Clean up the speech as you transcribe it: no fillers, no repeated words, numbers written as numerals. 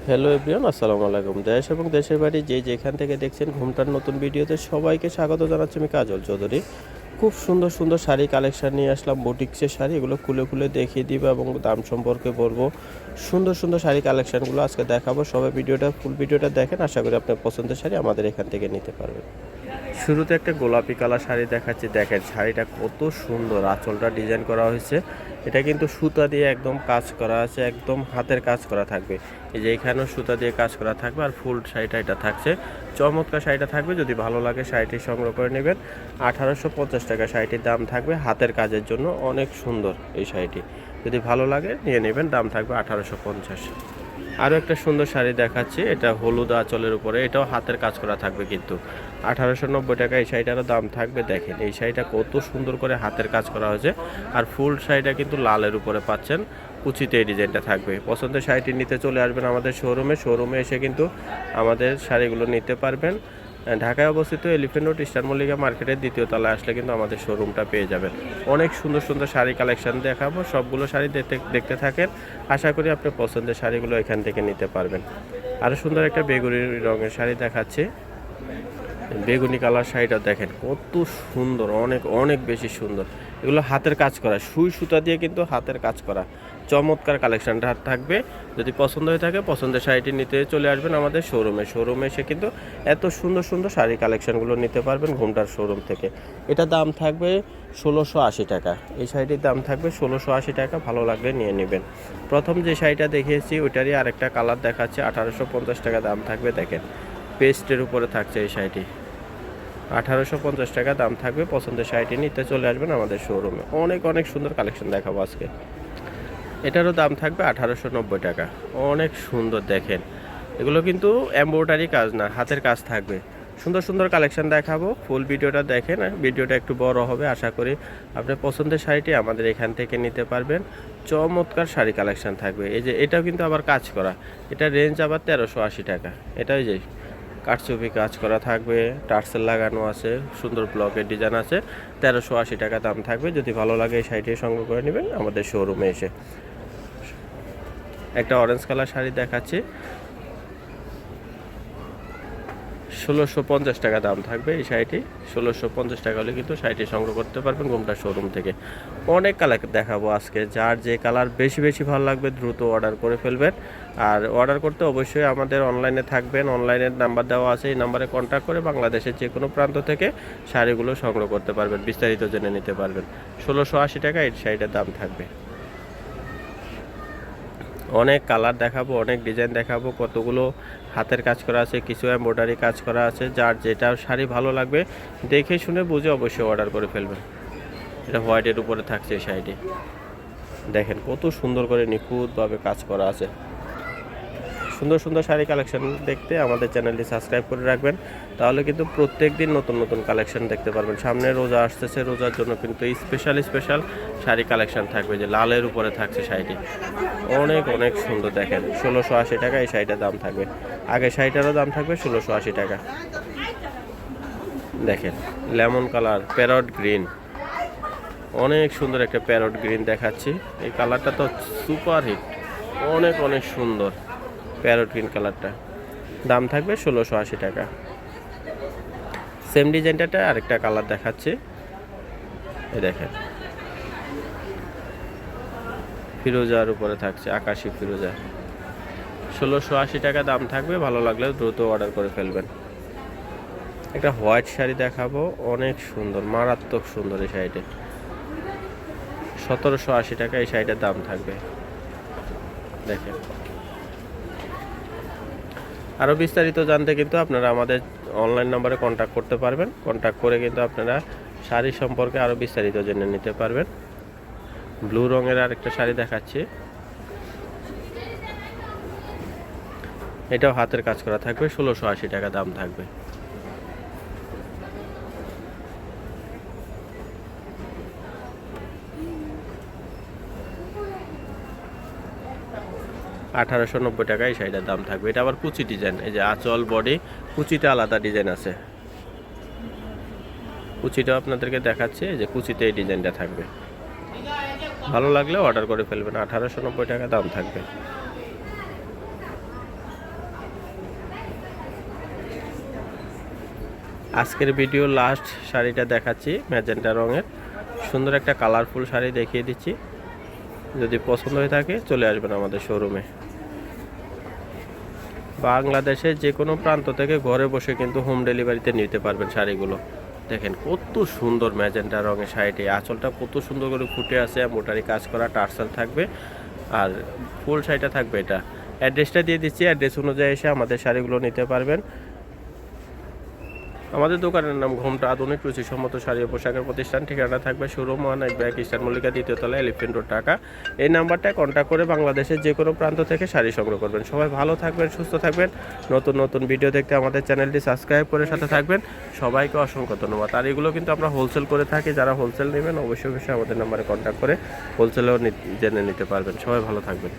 Hello everyone, আসসালামু আলাইকুম। দেশ এবং দেশের বাইরে যে যেখান থেকে দেখছেন ঘুমটার নতুন ভিডিওতে সবাইকে স্বাগত জানাচ্ছি। আমি কাজল চৌধুরী। খুব সুন্দর সুন্দর শাড়ি কালেকশন নিয়ে আসলাম, বুটিক্সের শাড়ি। এগুলো খুলে খুলে দেখিয়ে দিব এবং দাম সম্পর্কে বলবো। সুন্দর সুন্দর শাড়ি কালেকশনগুলো আজকে দেখাবো। সবাই ফুল ভিডিওটা দেখেন, আশা করি আপনার পছন্দের শাড়ি আমাদের এখান থেকে নিতে পারবেন। শুরুতে একটা গোলাপি কালার শাড়ি দেখাচ্ছি। দেখেন শাড়িটা কত সুন্দর, আঁচলটা ডিজাইন করা হয়েছে। এটা কিন্তু সুতা দিয়ে একদম কাজ করা আছে, একদম হাতের কাজ করা থাকবে। এই যে এখানেও সুতা দিয়ে কাজ করা থাকবে, আর ফুল শাড়িটা এটা থাকছে। চমৎকার শাড়িটা থাকবে, যদি ভালো লাগে শাড়িটি সংগ্রহ করে নেবেন। 1850 টাকা শাড়িটির দাম থাকবে, হাতের কাজের জন্য অনেক সুন্দর এই শাড়িটি। যদি ভালো লাগে নিয়ে নেবেন, দাম থাকবে 1850। আরও একটা সুন্দর শাড়ি দেখাচ্ছি, এটা হলুদ আঁচলের উপরে, এটাও হাতের কাজ করা থাকবে কিন্তু 1890 টাকা এই শাড়িটারও দাম থাকবে। দেখেন এই শাড়িটা কত সুন্দর করে হাতের কাজ করা হয়েছে, আর ফুল শাড়িটা কিন্তু লালের উপরে পাচ্ছেন। কুচিতে এই ডিজাইনটা থাকবে। পছন্দের শাড়িটি নিতে চলে আসবেন আমাদের শোরুমে এসে কিন্তু আমাদের শাড়িগুলো নিতে পারবেন। ঢাকায় অবস্থিত এলিফ্যান্ট রোড স্টার মল্লিকা মার্কেটের দ্বিতীয় তলায় আসলে কিন্তু আমাদের শোরুমটা পেয়ে যাবেন। অনেক সুন্দর সুন্দর শাড়ি কালেকশন দেখাবো, সবগুলো শাড়ি দেখতে থাকেন। আশা করি আপনার পছন্দের শাড়িগুলো এখান থেকে নিতে পারবেন। আরও সুন্দর একটা বেগুনি রঙের শাড়ি দেখাচ্ছে। বেগুনি কালার শাড়িটা দেখেন কত সুন্দর, অনেক অনেক বেশি সুন্দর। এগুলো হাতের কাজ করা, সুই সুতা দিয়ে কিন্তু হাতের কাজ করা। চমৎকার কালেকশনটা থাকবে। যদি পছন্দ হয়ে থাকে পছন্দের শাড়িটি নিতে চলে আসবেন আমাদের শোরুমে এসে কিন্তু এত সুন্দর সুন্দর শাড়ি কালেকশনগুলো নিতে পারবেন ঘুমটার শোরুম থেকে। এটা দাম থাকবে 1680 টাকা। এই শাড়িটির দাম থাকবে 1680 টাকা। ভালো লাগলে নিয়ে নেবেন। প্রথম যে শাড়িটা দেখিয়েছি ওইটারই আরেকটা কালার দেখাচ্ছে, 1850 টাকা দাম থাকবে। দেখেন পেস্টের উপরে থাকছে এই শাড়িটি, 1850 টাকা দাম থাকবে। পছন্দের শাড়িটি নিতে চলে আসবেন আমাদের শোরুমে। অনেক অনেক সুন্দর কালেকশন দেখাবো আজকে। এটারও দাম থাকবে 1890 টাকা। অনেক সুন্দর, দেখেন এগুলো কিন্তু এমব্রয়ডারি কাজ না, হাতের কাজ থাকবে। সুন্দর সুন্দর কালেকশন দেখাবো, ফুল ভিডিওটা দেখেন। ভিডিওটা একটু বড় হবে, আশা করি আপনার পছন্দের শাড়িটি আমাদের এখান থেকে নিতে পারবেন। চমৎকার শাড়ি কালেকশন থাকবে। এই যে এটাও কিন্তু আবার কাজ করা, এটা রেঞ্জ আবার 1380 টাকা। এটা ওই যে কাঠচুপি কাজ করা থাকবে, টার্সেল লাগানো আছে, সুন্দর ব্লকের ডিজাইন আছে। 1380 টাকা দাম থাকবে। যদি ভালো লাগে এই শাড়িটি সংগ্রহ করে নেবেন আমাদের শোরুমে এসে। একটা অরেঞ্জ কালার শাড়ি দেখাচ্ছি, 1650 টাকা দাম থাকবে এই শাড়িটি। 1650 টাকা হলে কিন্তু শাড়িটি সংগ্রহ করতে পারবেন ঘুমটা শোরুম থেকে। অনেক কালার দেখাবো আজকে, যার যে কালার বেশি বেশি ভালো লাগবে দ্রুত অর্ডার করে ফেলবেন। আর অর্ডার করতে অবশ্যই আমাদের অনলাইনে থাকবেন, অনলাইনের নাম্বার দেওয়া আছে, এই নাম্বারে কন্ট্যাক্ট করে বাংলাদেশের যে কোনো প্রান্ত থেকে শাড়িগুলো সংগ্রহ করতে পারবেন, বিস্তারিত জেনে নিতে পারবেন। 1680 টাকা এই শাড়িটার দাম থাকবে। অনেক কালার দেখাবো, অনেক ডিজাইন দেখাবো, কতগুলো হাতের কাজ করা আছে, কিছু এমব্রয়ডারি কাজ করা আছে। যার যেটা শাড়ি ভালো লাগবে দেখে শুনে বুঝে অবশ্যই অর্ডার করে ফেলবেন। এটা হোয়াইটের উপরে থাকছে এই শাড়িটি। দেখেন কত সুন্দর করে নিখুঁতভাবে কাজ করা আছে। সুন্দর সুন্দর শাড়ি কালেকশন দেখতে আমাদের চ্যানেলটি সাবস্ক্রাইব করে রাখবেন, তাহলে কিন্তু প্রত্যেক দিন নতুন নতুন কালেকশন দেখতে পারবেন। সামনে রোজা আসতেছে, রোজার জন্য কিন্তু স্পেশাল শাড়ি কালেকশন থাকবে। যে লালের উপরে থাকছে শাড়িটি, অনেক অনেক সুন্দর। দেখেন 1680 টাকা এই শাড়িটার দাম থাকবে। আগে শাড়িটারও দাম থাকবে 1680 টাকা। দেখেন লেমন কালার, প্যারট গ্রিন, অনেক সুন্দর একটা প্যারট গ্রিন দেখাচ্ছি। এই কালারটা তো সুপার হিট, অনেক অনেক সুন্দর প্যারট গ্রিন কালারটা। দাম থাকবে 1680 টাকা। সেম ডিজাইনটাতে আরেকটা কালার দেখাচ্ছি, এই দেখেন ফিরোজার উপরে থাকছে, আকাশি ফিরোজা। 1680 টাকা দাম থাকবে। ভালো লাগলে দ্রুত অর্ডার করে ফেলবেন। একটা হোয়াইট শাড়ি দেখাবো, অনেক সুন্দর, মারাত্মক সুন্দর এই শাড়িটা। 1780 টাকা এই শাড়িটার দাম থাকবে। দেখেন আরও বিস্তারিত জানতে কিন্তু আপনারা আমাদের অনলাইন নম্বরে কন্ট্যাক্ট করতে পারবেন। কন্ট্যাক্ট করে কিন্তু আপনারা শাড়ি সম্পর্কে আরও বিস্তারিত জেনে নিতে পারবেন। ব্লু রঙের আরেকটা শাড়ি দেখাচ্ছি, এটাও হাতের কাজ করা থাকবে, 1680 টাকা দাম থাকবে। $1890 টাকা এই শাড়িটার দাম থাকবে। এটা আবার কুচি ডিজাইন, এই যে আঁচল বডি কুচিতে আলাদা ডিজাইন আছে। কুচিটাও আপনাদেরকে দেখাচ্ছে, এই যে কুচিতে এই ডিজাইনটা থাকবে। ভালো লাগলে অর্ডার করে ফেলবেন। 1890 টাকা দাম থাকবে। আজকের ভিডিও লাস্ট শাড়িটা দেখাচ্ছি ম্যাজেন্টা রঙের, সুন্দর একটা কালারফুল শাড়ি দেখিয়ে দিচ্ছি। যদি পছন্দ হয়ে থাকে চলে আসবেন আমাদের শোরুমে। বাংলাদেশে যে কোনো প্রান্ত থেকে ঘরে বসে কিন্তু হোম ডেলিভারিতে নিতে পারবেন শাড়িগুলো। দেখেন কত সুন্দর ম্যাজেন্টা রঙের শাড়িটি, আঁচলটা কত সুন্দর করে ফুটে আছে, মোটারি কাজ করা টার্সাল থাকবে আর ফুল শাড়িটা থাকবে। এটা অ্যাড্রেসটা দিয়ে দিচ্ছি, অ্যাড্রেস অনুযায়ী এসে আমাদের শাড়িগুলো নিতে পারবেন। আমাদের দোকানের নাম ঘোমটা আধুনিক রুচিসম্মত শাড়ি ও পোশাকের প্রতিষ্ঠান। ঠিকানা থাকবে শোরুম 1 ব্যাগ ইস্টার্ন মল্লিকা 2য় তলা, এলিফ্যান্ট রোড, ঢাকা। এই নাম্বারটায় কন্ট্যাক্ট করে বাংলাদেশের যে কোনো প্রান্ত থেকে শাড়ি সংগ্রহ করবেন। সবাই ভালো থাকবেন, সুস্থ থাকবেন। নতুন নতুন ভিডিও দেখতে আমাদের চ্যানেলটি সাবস্ক্রাইব করে সাথে থাকবেন। সবাইকে অসংখ্য ধন্যবাদ। আর এগুলো কিন্তু আমরা হোলসেল করে থাকি, যারা হোলসেল নেবেন অবশ্যই আমাদের নাম্বারে কন্ট্যাক্ট করে হোলসেলেও জেনে নিতে পারবেন। সবাই ভালো থাকবেন।